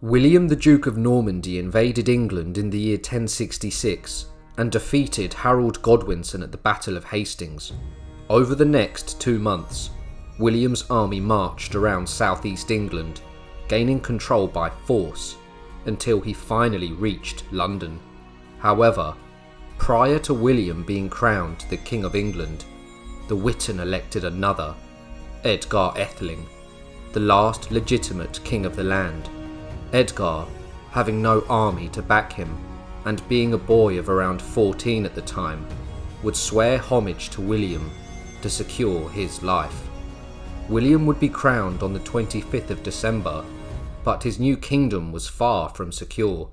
William the Duke of Normandy invaded England in the year 1066 and defeated Harold Godwinson at the Battle of Hastings. Over the next 2 months, William's army marched around southeast England, gaining control by force until he finally reached London. However, prior to William being crowned the King of England, the Witan elected another, Edgar Atheling, the last legitimate king of the land. Edgar, having no army to back him, and being a boy of around 14 at the time, would swear homage to William to secure his life. William would be crowned on the 25th of December, but his new kingdom was far from secure.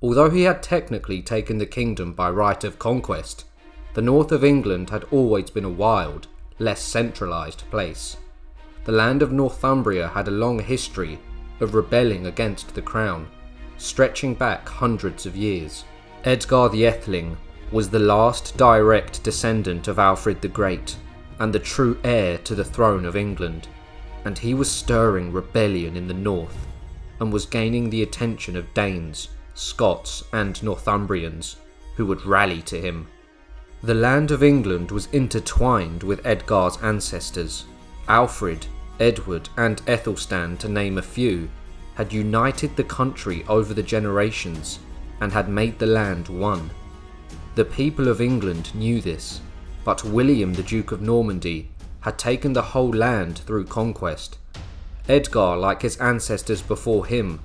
Although he had technically taken the kingdom by right of conquest, the north of England had always been a wild, less centralised place. The land of Northumbria had a long history of rebelling against the crown, stretching back hundreds of years. Edgar the Atheling was the last direct descendant of Alfred the Great and the true heir to the throne of England, and he was stirring rebellion in the north and was gaining the attention of Danes, Scots and Northumbrians who would rally to him. The land of England was intertwined with Edgar's ancestors. Alfred, Edward and Ethelstan, to name a few, had united the country over the generations and had made the land one. The people of England knew this, but William the Duke of Normandy had taken the whole land through conquest. Edgar, like his ancestors before him,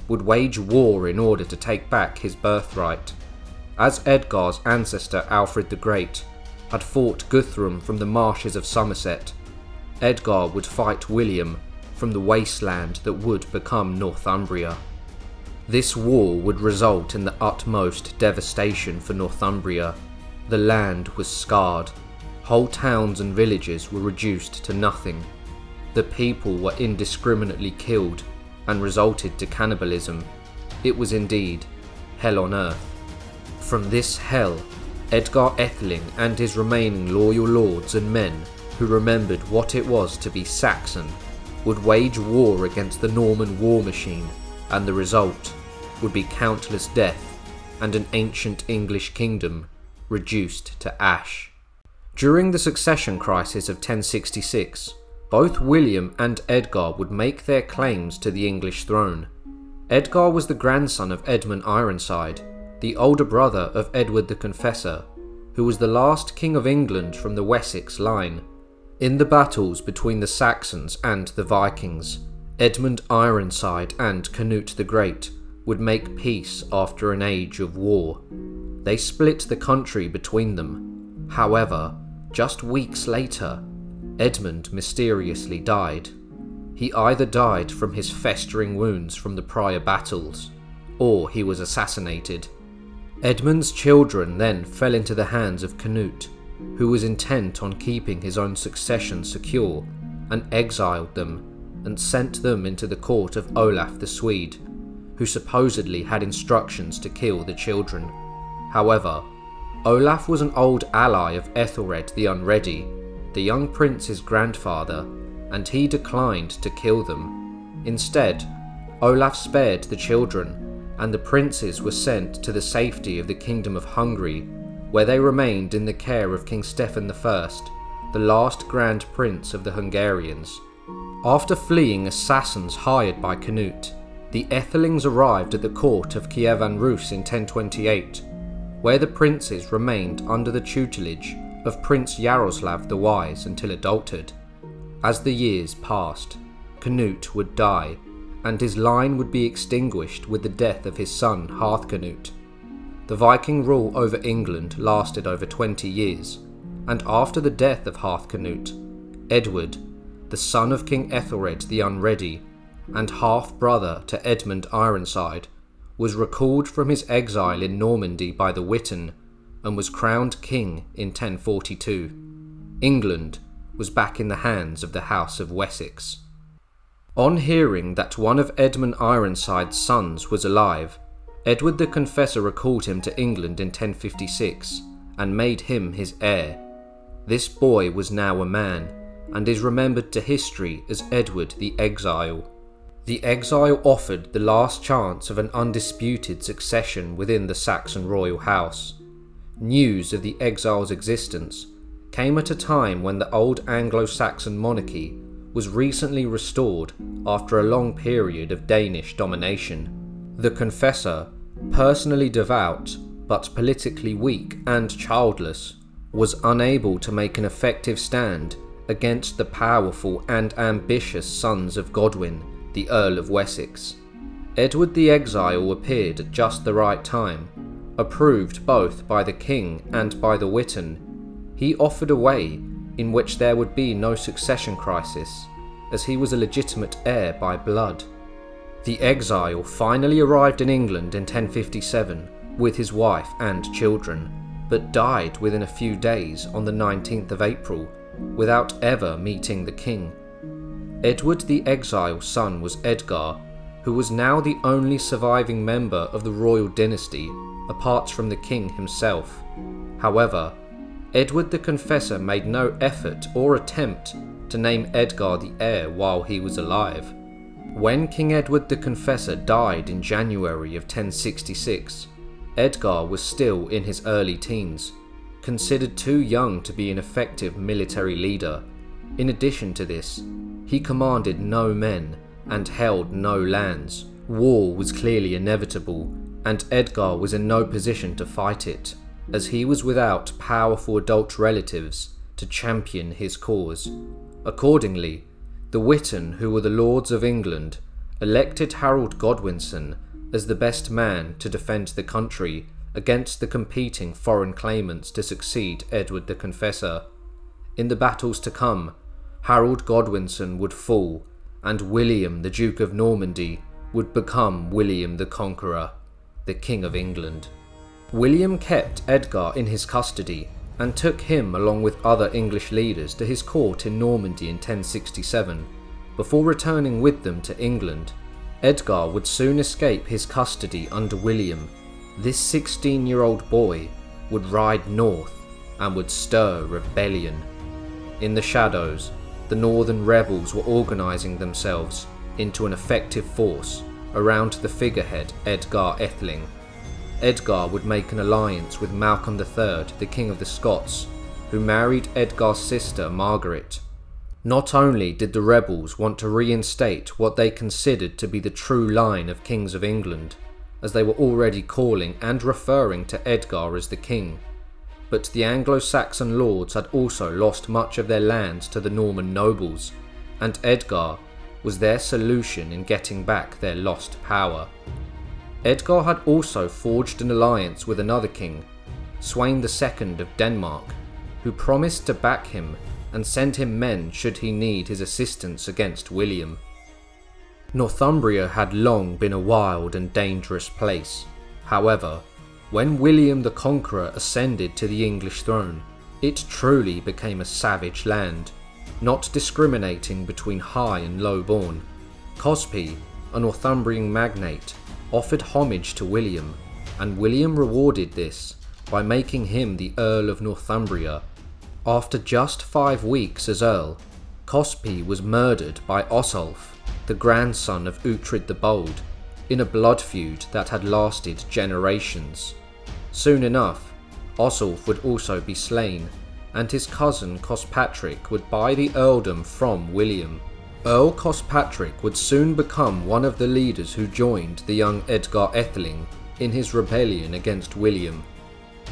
would wage war in order to take back his birthright. As Edgar's ancestor Alfred the Great had fought Guthrum from the marshes of Somerset, Edgar would fight William from the wasteland that would become Northumbria. This war would result in the utmost devastation for Northumbria. The land was scarred. Whole towns and villages were reduced to nothing. The people were indiscriminately killed and resulted to cannibalism. It was indeed hell on earth. From this hell, Edgar Atheling and his remaining loyal lords and men who remembered what it was to be Saxon would wage war against the Norman war machine, and the result would be countless death and an ancient English kingdom reduced to ash. During the succession crisis of 1066, both William and Edgar would make their claims to the English throne. Edgar was the grandson of Edmund Ironside, the older brother of Edward the Confessor, who was the last king of England from the Wessex line. In the battles between the Saxons and the Vikings, Edmund Ironside and Canute the Great would make peace after an age of war. They split the country between them. However, just weeks later, Edmund mysteriously died. He either died from his festering wounds from the prior battles, or he was assassinated. Edmund's children then fell into the hands of Canute, who was intent on keeping his own succession secure, and exiled them and sent them into the court of Olaf the Swede, who supposedly had instructions to kill the children. However, Olaf was an old ally of Ethelred the Unready, the young prince's grandfather, and he declined to kill them. Instead, Olaf spared the children, and the princes were sent to the safety of the Kingdom of Hungary, where they remained in the care of King Stephen I, the last Grand Prince of the Hungarians. After fleeing assassins hired by Canute, the Ethelings arrived at the court of Kievan Rus in 1028, where the princes remained under the tutelage of Prince Yaroslav the Wise until adulthood. As the years passed, Canute would die, and his line would be extinguished with the death of his son Harthcanute. The Viking rule over England lasted over 20 years, and after the death of Harthcanute, Edward, the son of King Ethelred the Unready, and half-brother to Edmund Ironside, was recalled from his exile in Normandy by the Witan and was crowned king in 1042. England was back in the hands of the House of Wessex. On hearing that one of Edmund Ironside's sons was alive, Edward the Confessor recalled him to England in 1056 and made him his heir. This boy was now a man and is remembered to history as Edward the Exile. The exile offered the last chance of an undisputed succession within the Saxon royal house. News of the exile's existence came at a time when the old Anglo-Saxon monarchy was recently restored after a long period of Danish domination. The confessor, personally devout but politically weak and childless, was unable to make an effective stand against the powerful and ambitious sons of Godwin, the Earl of Wessex. Edward the Exile appeared at just the right time. Approved both by the king and by the Witan, he offered a way in which there would be no succession crisis, as he was a legitimate heir by blood. The exile finally arrived in England in 1057 with his wife and children, but died within a few days on the 19th of April without ever meeting the king. Edward the Exile's son was Edgar, who was now the only surviving member of the royal dynasty apart from the king himself. However, Edward the Confessor made no effort or attempt to name Edgar the heir while he was alive. When King Edward the Confessor died in January of 1066, Edgar was still in his early teens, considered too young to be an effective military leader. In addition to this, he commanded no men and held no lands. War was clearly inevitable, and Edgar was in no position to fight it, as he was without powerful adult relatives to champion his cause. Accordingly, the Witan, who were the lords of England, elected Harold Godwinson as the best man to defend the country against the competing foreign claimants to succeed Edward the Confessor. In the battles to come, Harold Godwinson would fall, and William, the Duke of Normandy, would become William the Conqueror, the King of England. William kept Edgar in his custody and took him along with other English leaders to his court in Normandy in 1067. Before returning with them to England, Edgar would soon escape his custody under William. This 16-year-old boy would ride north and would stir rebellion. In the shadows, the northern rebels were organising themselves into an effective force around the figurehead Edgar Atheling. Edgar would make an alliance with Malcolm III, the King of the Scots, who married Edgar's sister Margaret. Not only did the rebels want to reinstate what they considered to be the true line of kings of England, as they were already calling and referring to Edgar as the king, but the Anglo-Saxon lords had also lost much of their lands to the Norman nobles, and Edgar was their solution in getting back their lost power. Edgar had also forged an alliance with another king, Sweyn II of Denmark, who promised to back him and send him men should he need his assistance against William. Northumbria had long been a wild and dangerous place. However, when William the Conqueror ascended to the English throne, it truly became a savage land, not discriminating between high and low-born. Cosby, a Northumbrian magnate, offered homage to William, and William rewarded this by making him the Earl of Northumbria. After just 5 weeks as Earl, Cosby was murdered by Ossulf, the grandson of Uhtred the Bold, in a blood feud that had lasted generations. Soon enough, Ossulf would also be slain, and his cousin Cospatrick would buy the earldom from William. Earl Cospatrick would soon become one of the leaders who joined the young Edgar Atheling in his rebellion against William.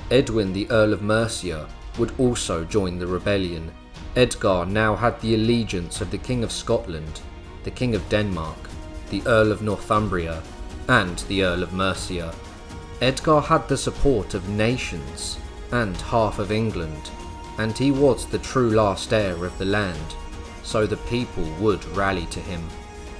Edwin the Earl of Mercia would also join the rebellion. Edgar now had the allegiance of the King of Scotland, the King of Denmark, the Earl of Northumbria, and the Earl of Mercia. Edgar had the support of nations and half of England, and he was the true last heir of the land, so the people would rally to him.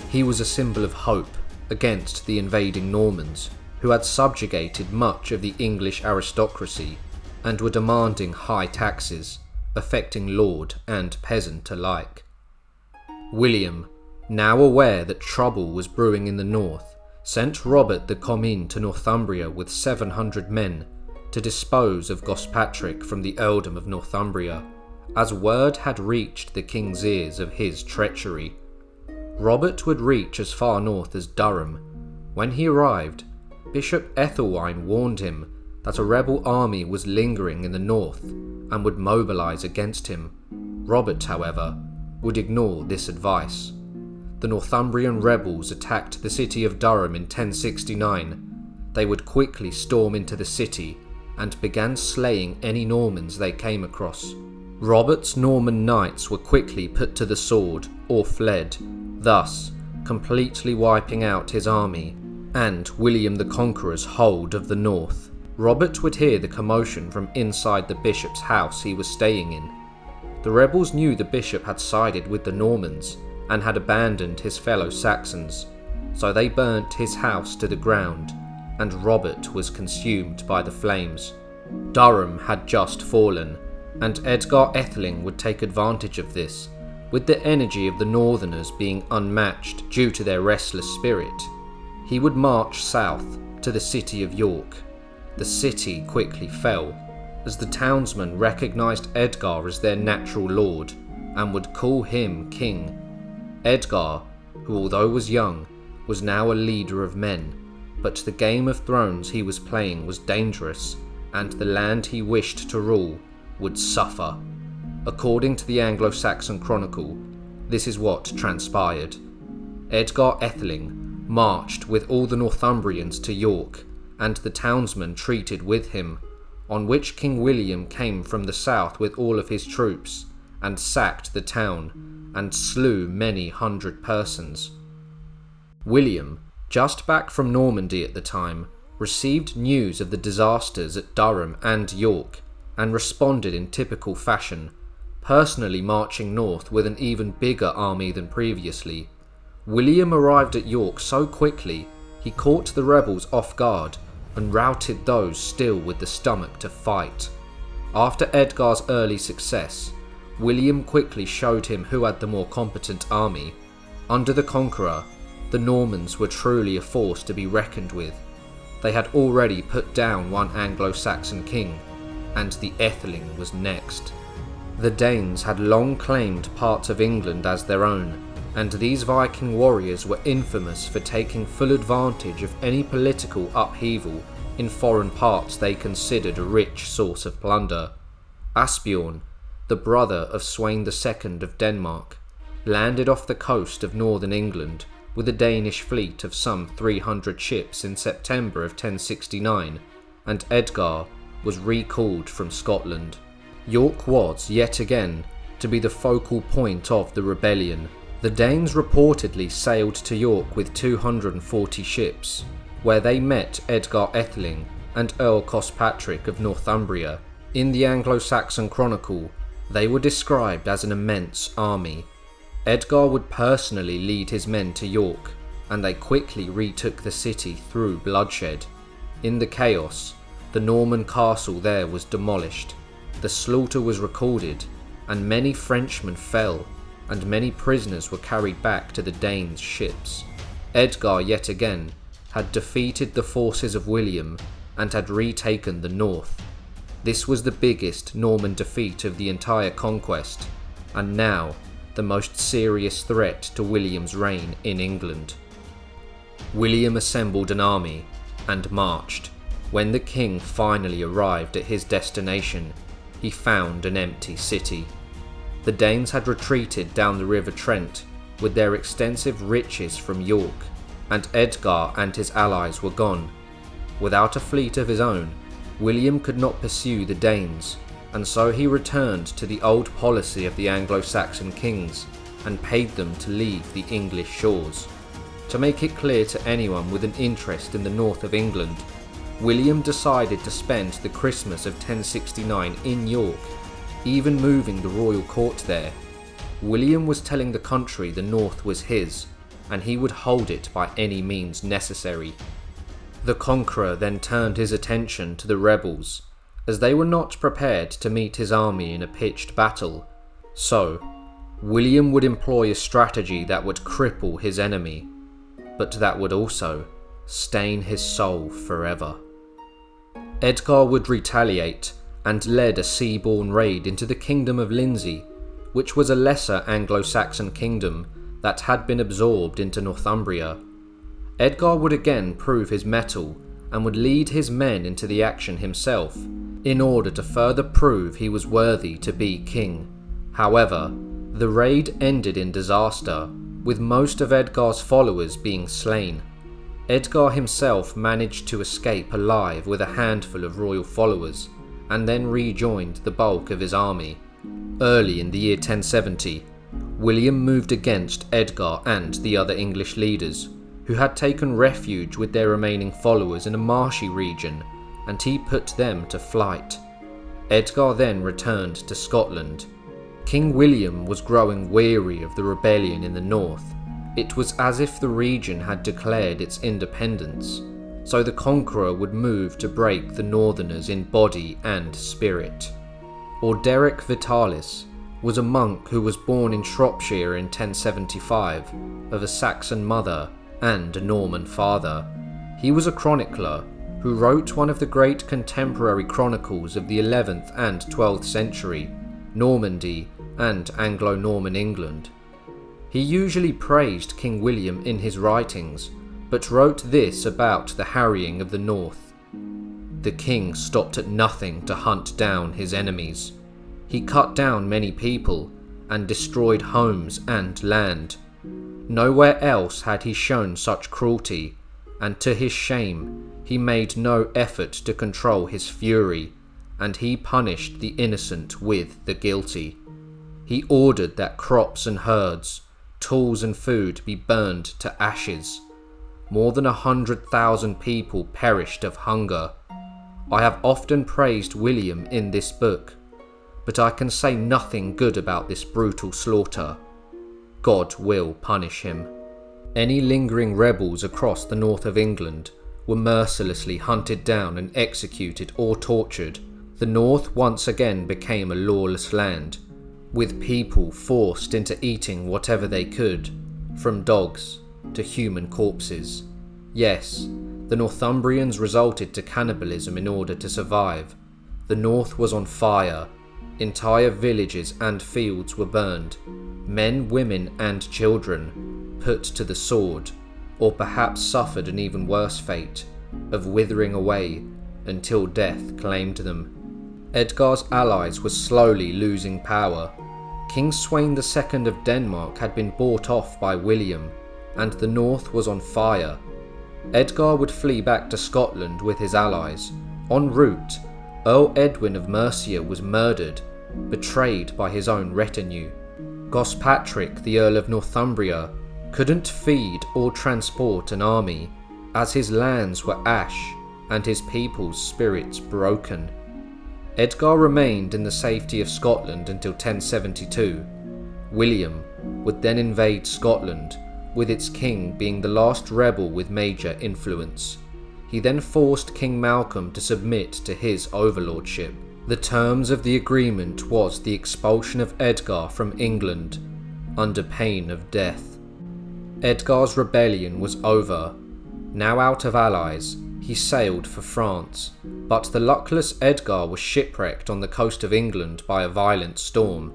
He was a symbol of hope against the invading Normans, who had subjugated much of the English aristocracy and were demanding high taxes, affecting lord and peasant alike. William, now aware that trouble was brewing in the north, sent Robert the Comyn to Northumbria with 700 men to dispose of Gospatrick from the earldom of Northumbria, as word had reached the king's ears of his treachery. Robert would reach as far north as Durham. When he arrived, Bishop Ethelwine warned him that a rebel army was lingering in the north and would mobilise against him. Robert, however, would ignore this advice. The Northumbrian rebels attacked the city of Durham in 1069. They would quickly storm into the city and began slaying any Normans they came across. Robert's Norman knights were quickly put to the sword or fled, thus completely wiping out his army and William the Conqueror's hold of the north. Robert would hear the commotion from inside the bishop's house he was staying in. The rebels knew the bishop had sided with the Normans and had abandoned his fellow Saxons, so they burnt his house to the ground, and Robert was consumed by the flames. Durham had just fallen, and Edgar Atheling would take advantage of this, with the energy of the Northerners being unmatched due to their restless spirit. He would march south to the city of York. The city quickly fell, as the townsmen recognised Edgar as their natural lord, and would call him king. Edgar, who although was young, was now a leader of men, but the Game of Thrones he was playing was dangerous, and the land he wished to rule would suffer. According to the Anglo-Saxon Chronicle, this is what transpired. Edgar Atheling marched with all the Northumbrians to York, and the townsmen treated with him, on which King William came from the south with all of his troops, and sacked the town, and slew many hundred persons. William, just back from Normandy at the time, received news of the disasters at Durham and York, and responded in typical fashion, personally marching north with an even bigger army than previously. William arrived at York so quickly, he caught the rebels off guard and routed those still with the stomach to fight. After Edgar's early success, William quickly showed him who had the more competent army. Under the Conqueror, the Normans were truly a force to be reckoned with. They had already put down one Anglo-Saxon king, and the Atheling was next. The Danes had long claimed parts of England as their own, and these Viking warriors were infamous for taking full advantage of any political upheaval in foreign parts they considered a rich source of plunder. Asbjorn, the brother of Sweyn II of Denmark, landed off the coast of northern England with a Danish fleet of some 300 ships in September of 1069, and Edgar was recalled from Scotland. York was, yet again, to be the focal point of the rebellion. The Danes reportedly sailed to York with 240 ships, where they met Edgar Atheling and Earl Cospatrick of Northumbria. In the Anglo-Saxon Chronicle, they were described as an immense army. Edgar would personally lead his men to York, and they quickly retook the city through bloodshed. In the chaos, the Norman castle there was demolished, the slaughter was recorded, and many Frenchmen fell, and many prisoners were carried back to the Danes' ships. Edgar yet again had defeated the forces of William and had retaken the north. This was the biggest Norman defeat of the entire conquest, and now the most serious threat to William's reign in England. William assembled an army and marched. When the king finally arrived at his destination, he found an empty city. The Danes had retreated down the River Trent with their extensive riches from York, and Edgar and his allies were gone. Without a fleet of his own, William could not pursue the Danes, and so he returned to the old policy of the Anglo-Saxon kings and paid them to leave the English shores. To make it clear to anyone with an interest in the north of England, William decided to spend the Christmas of 1069 in York, even moving the royal court there. William was telling the country the north was his, and he would hold it by any means necessary. The Conqueror then turned his attention to the rebels, as they were not prepared to meet his army in a pitched battle. So, William would employ a strategy that would cripple his enemy, but that would also stain his soul forever. Edgar would retaliate and led a sea-borne raid into the kingdom of Lindsey, which was a lesser Anglo-Saxon kingdom that had been absorbed into Northumbria. Edgar would again prove his mettle and would lead his men into the action himself, in order to further prove he was worthy to be king. However, the raid ended in disaster, with most of Edgar's followers being slain. Edgar himself managed to escape alive with a handful of royal followers, and then rejoined the bulk of his army. Early in the year 1070, William moved against Edgar and the other English leaders, who had taken refuge with their remaining followers in a marshy region, and he put them to flight. Edgar then returned to Scotland. King William was growing weary of the rebellion in the north. It was as if the region had declared its independence, so the conqueror would move to break the northerners in body and spirit. Orderic Vitalis was a monk who was born in Shropshire in 1075, of a Saxon mother and a Norman father. He was a chronicler who wrote one of the great contemporary chronicles of the 11th and 12th century, Normandy and Anglo-Norman England. He usually praised King William in his writings, but wrote this about the harrying of the north. The king stopped at nothing to hunt down his enemies. He cut down many people and destroyed homes and land. Nowhere else had he shown such cruelty, and to his shame, he made no effort to control his fury, and he punished the innocent with the guilty. He ordered that crops and herds, tools and food be burned to ashes. More than 100,000 people perished of hunger. I have often praised William in this book, but I can say nothing good about this brutal slaughter. God will punish him. Any lingering rebels across the north of England were mercilessly hunted down and executed or tortured. The north once again became a lawless land, with people forced into eating whatever they could, from dogs to human corpses. Yes, the Northumbrians resorted to cannibalism in order to survive. The north was on fire. Entire villages and fields were burned. Men, women and children put to the sword, or perhaps suffered an even worse fate of withering away until death claimed them. Edgar's allies were slowly losing power. King Sweyn II of Denmark had been bought off by William, and the north was on fire. Edgar would flee back to Scotland with his allies. En route, Earl Edwin of Mercia was murdered, betrayed by his own retinue. Gospatrick, the Earl of Northumbria, couldn't feed or transport an army, as his lands were ash and his people's spirits broken. Edgar remained in the safety of Scotland until 1072. William would then invade Scotland, with its king being the last rebel with major influence. He then forced King Malcolm to submit to his overlordship. The terms of the agreement was the expulsion of Edgar from England, under pain of death. Edgar's rebellion was over. Now out of allies, he sailed for France, but the luckless Edgar was shipwrecked on the coast of England by a violent storm.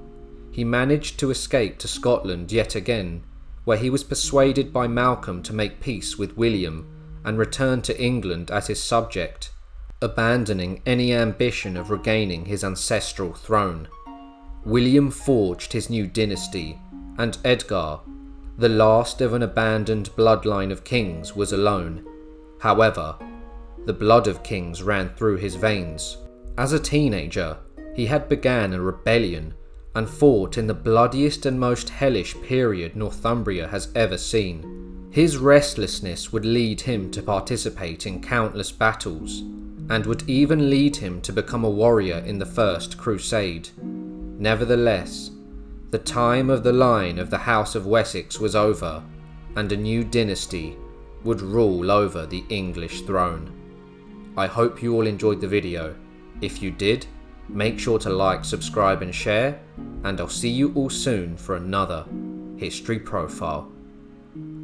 He managed to escape to Scotland yet again, where he was persuaded by Malcolm to make peace with William and return to England as his subject, abandoning any ambition of regaining his ancestral throne. William forged his new dynasty, and Edgar, the last of an abandoned bloodline of kings, was alone. However, the blood of kings ran through his veins. As a teenager, he had begun a rebellion and fought in the bloodiest and most hellish period Northumbria has ever seen. His restlessness would lead him to participate in countless battles, and would even lead him to become a warrior in the First Crusade. Nevertheless, the time of the line of the House of Wessex was over, and a new dynasty would rule over the English throne. I hope you all enjoyed the video. If you did, make sure to like, subscribe and share, and I'll see you all soon for another History Profile.